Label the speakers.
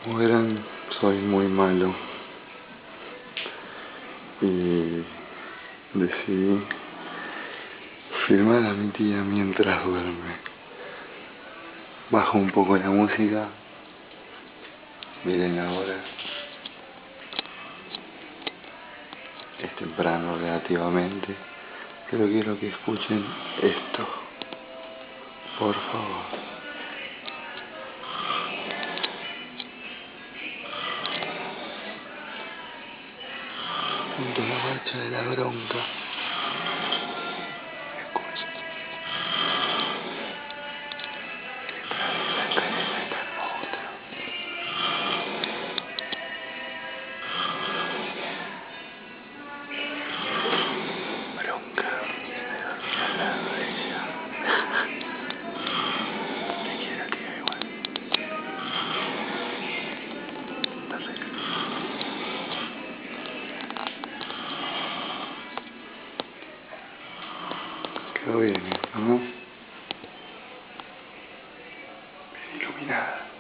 Speaker 1: Como verán, soy muy malo y decidí filmar a mi tía mientras duerme. Bajo un poco la música, miren ahora, es temprano relativamente, pero quiero que escuchen esto, por favor. Junto a la marcha de la bronca. Escuchen. Detrás de la escalera está el monstruo. Bronca. Me dormí al lado de ella. Te quiero, tía, igual. Perfecto. Quedó bien, ¿no? Bien iluminada.